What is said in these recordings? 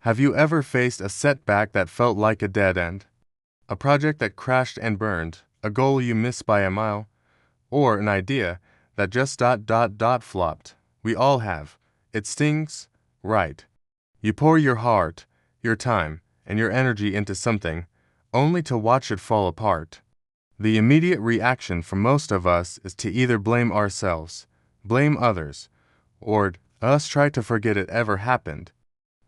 Have you ever faced a setback that felt like a dead end? A project that crashed and burned, a goal you missed by a mile, or an idea that just flopped? We all have. It stings, right? You pour your heart, your time, and your energy into something, only to watch it fall apart. The immediate reaction from most of us is to either blame ourselves, blame others, or us try to forget it ever happened.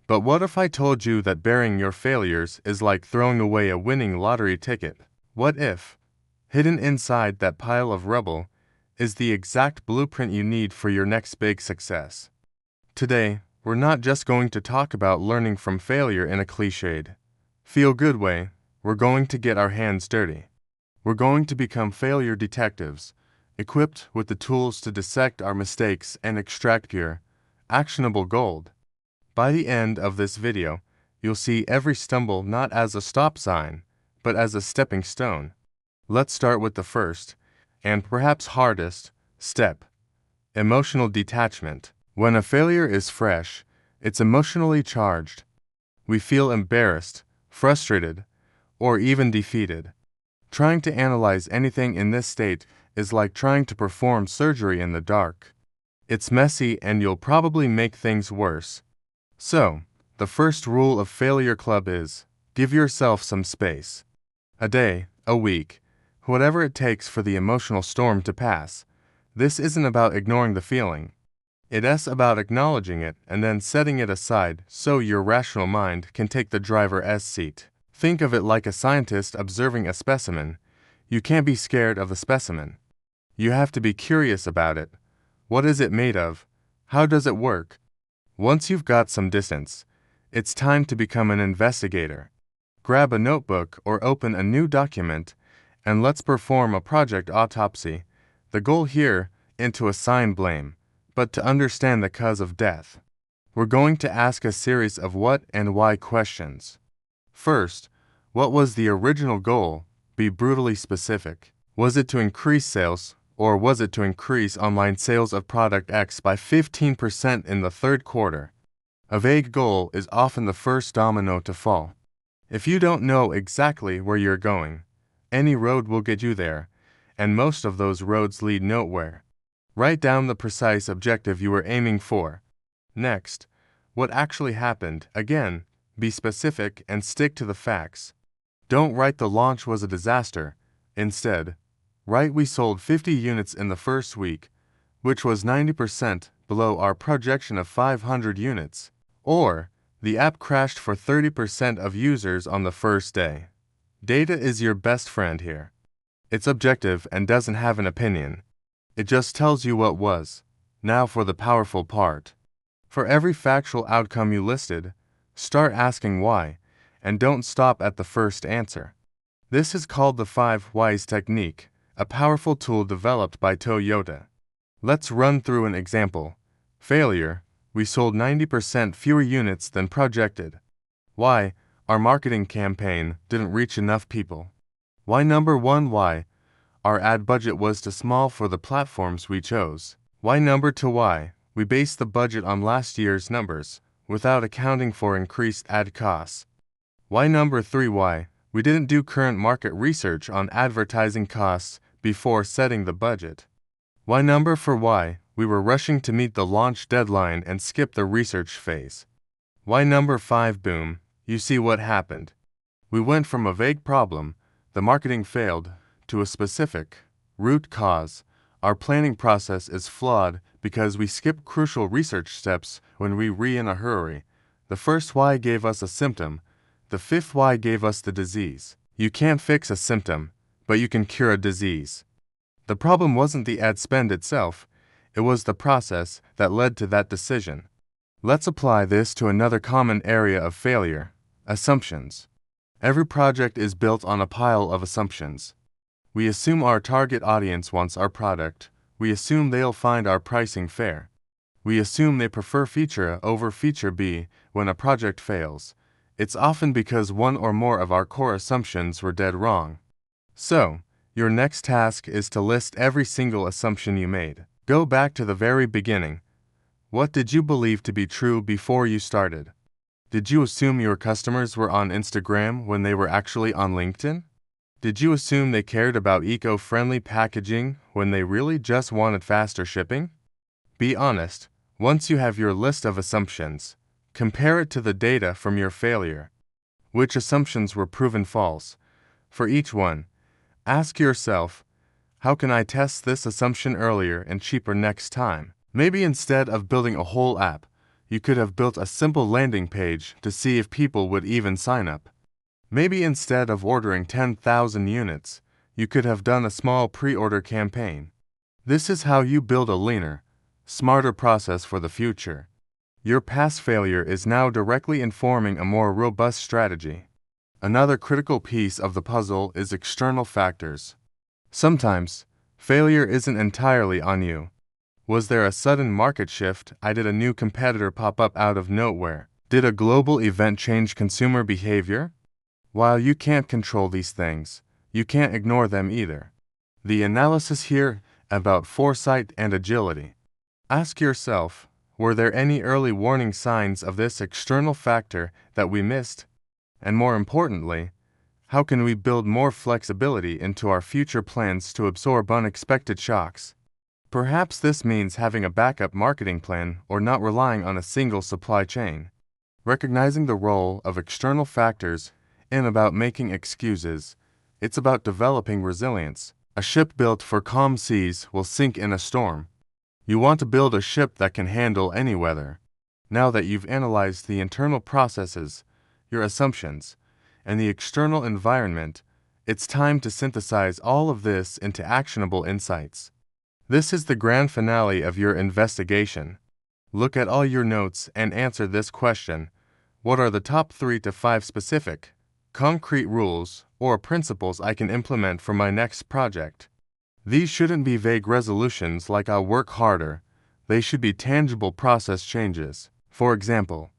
But what if I told you that burying your failures is like throwing away a winning lottery ticket? What if, hidden inside that pile of rubble, is the exact blueprint you need for your next big success? Today, we're not just going to talk about learning from failure in a cliched, feel-good way. We're going to get our hands dirty. We're going to become failure detectives, equipped with the tools to dissect our mistakes and extract pure, actionable gold. By the end of this video, you'll see every stumble not as a stop sign, but as a stepping stone. Let's start with the first, and perhaps hardest, step: emotional detachment. When a failure is fresh, it's emotionally charged. We feel embarrassed, frustrated, or even defeated. Trying to analyze anything in this state is like trying to perform surgery in the dark. It's messy and you'll probably make things worse. So, the first rule of Failure Club is, give yourself some space. A day, a week, whatever it takes for the emotional storm to pass. This isn't about ignoring the feeling. It's about acknowledging it and then setting it aside so your rational mind can take the driver's seat. Think of it like a scientist observing a specimen. You can't be scared of the specimen. You have to be curious about it. What is it made of? How does it work? Once you've got some distance, it's time to become an investigator. Grab a notebook or open a new document, and let's perform a project autopsy. The goal here isn't to assign blame, but to understand the cause of death. We're going to ask a series of what and why questions. First, what was the original goal? Be brutally specific. Was it to increase sales, or was it to increase online sales of product X by 15% in the third quarter? A vague goal is often the first domino to fall. If you don't know exactly where you're going, any road will get you there, and most of those roads lead nowhere. Write down the precise objective you were aiming for. Next, what actually happened? Again, be specific and stick to the facts. Don't write the launch was a disaster. Instead, write we sold 50 units in the first week, which was 90% below our projection of 500 units. Or, the app crashed for 30% of users on the first day. Data is your best friend here. It's objective and doesn't have an opinion. It just tells you what was. Now for the powerful part. For every factual outcome you listed, start asking why, and don't stop at the first answer. This is called the 5 Whys technique, a powerful tool developed by Toyota. Let's run through an example. Failure: we sold 90% fewer units than projected. Why? Our marketing campaign didn't reach enough people. Why number 1? Why? Our ad budget was too small for the platforms we chose. Why number 2? Why? We based the budget on last year's numbers, without accounting for increased ad costs. Why number 3? Why? We didn't do current market research on advertising costs before setting the budget. Why number 4? Why? We were rushing to meet the launch deadline and skipped the research phase. Why number 5? Boom, you see what happened. We went from a vague problem, the marketing failed, to a specific root cause. Our planning process is flawed because we skip crucial research steps when we were in a hurry. The first why gave us a symptom. The fifth why gave us the disease. You can't fix a symptom, but you can cure a disease. The problem wasn't the ad spend itself, it was the process that led to that decision. Let's apply this to another common area of failure: assumptions. Every project is built on a pile of assumptions. We assume our target audience wants our product. We assume they'll find our pricing fair. We assume they prefer feature A over feature B. When a project fails, it's often because one or more of our core assumptions were dead wrong. So, your next task is to list every single assumption you made. Go back to the very beginning. What did you believe to be true before you started? Did you assume your customers were on Instagram when they were actually on LinkedIn? Did you assume they cared about eco-friendly packaging when they really just wanted faster shipping? Be honest. Once you have your list of assumptions, compare it to the data from your failure. Which assumptions were proven false? For each one, ask yourself, how can I test this assumption earlier and cheaper next time? Maybe instead of building a whole app, you could have built a simple landing page to see if people would even sign up. Maybe instead of ordering 10,000 units, you could have done a small pre-order campaign. This is how you build a leaner, smarter process for the future. Your past failure is now directly informing a more robust strategy. Another critical piece of the puzzle is external factors. Sometimes, failure isn't entirely on you. Was there a sudden market shift? Did a new competitor pop up out of nowhere? Did a global event change consumer behavior? While you can't control these things, you can't ignore them either. The analysis here about foresight and agility. Ask yourself, were there any early warning signs of this external factor that we missed? And more importantly, how can we build more flexibility into our future plans to absorb unexpected shocks? Perhaps this means having a backup marketing plan or not relying on a single supply chain. Recognizing the role of external factors isn't about making excuses. It's about developing resilience. A ship built for calm seas will sink in a storm. You want to build a ship that can handle any weather. Now that you've analyzed the internal processes, your assumptions, and the external environment, it's time to synthesize all of this into actionable insights. This is the grand finale of your investigation. Look at all your notes and answer this question. What are the top 3 to 5 specific, concrete rules or principles I can implement for my next project? These shouldn't be vague resolutions like I'll work harder. They should be tangible process changes. For example,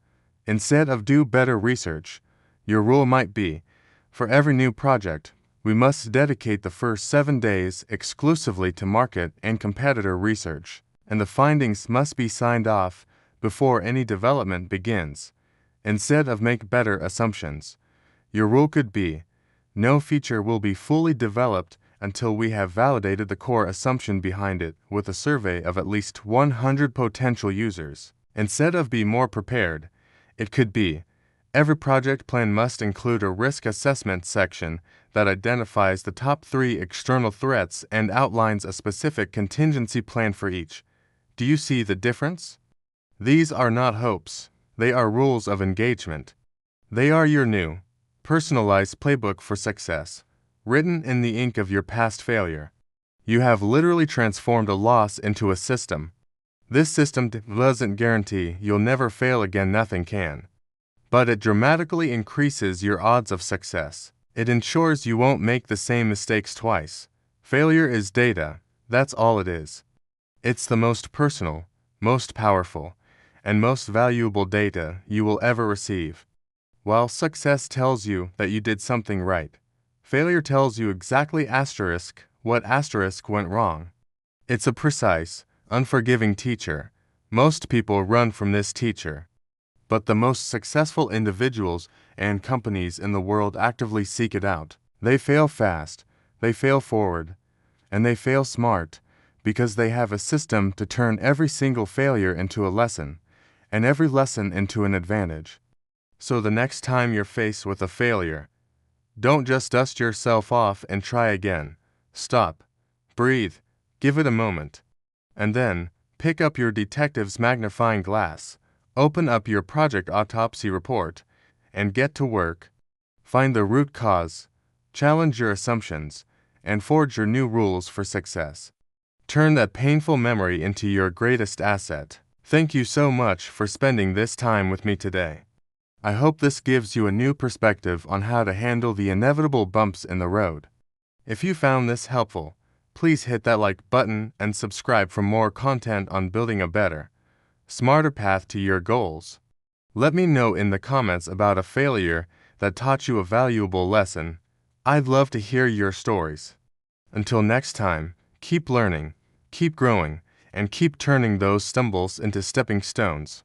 instead of do better research, your rule might be, for every new project, we must dedicate the first 7 days exclusively to market and competitor research, and the findings must be signed off before any development begins. Instead of make better assumptions, your rule could be, no feature will be fully developed until we have validated the core assumption behind it with a survey of at least 100 potential users. Instead of be more prepared, it could be, every project plan must include a risk assessment section that identifies the top 3 external threats and outlines a specific contingency plan for each. Do you see the difference? These are not hopes. They are rules of engagement. They are your new, personalized playbook for success, written in the ink of your past failure. You have literally transformed a loss into a system. This system doesn't guarantee you'll never fail again, nothing can. But it dramatically increases your odds of success. It ensures you won't make the same mistakes twice. Failure is data, that's all it is. It's the most personal, most powerful, and most valuable data you will ever receive. While success tells you that you did something right, failure tells you exactly what went wrong. It's a precise, unforgiving teacher. Most people run from this teacher. But the most successful individuals and companies in the world actively seek it out. They fail fast, they fail forward, and they fail smart because they have a system to turn every single failure into a lesson, and every lesson into an advantage. So the next time you're faced with a failure, don't just dust yourself off and try again. Stop, breathe, give it a moment, and then pick up your detective's magnifying glass, open up your project autopsy report, and get to work. Find the root cause, challenge your assumptions, and forge your new rules for success. Turn that painful memory into your greatest asset. Thank you so much for spending this time with me today. I hope this gives you a new perspective on how to handle the inevitable bumps in the road. If you found this helpful, please hit that like button and subscribe for more content on building a better, smarter path to your goals. Let me know in the comments about a failure that taught you a valuable lesson. I'd love to hear your stories. Until next time, keep learning, keep growing, and keep turning those stumbles into stepping stones.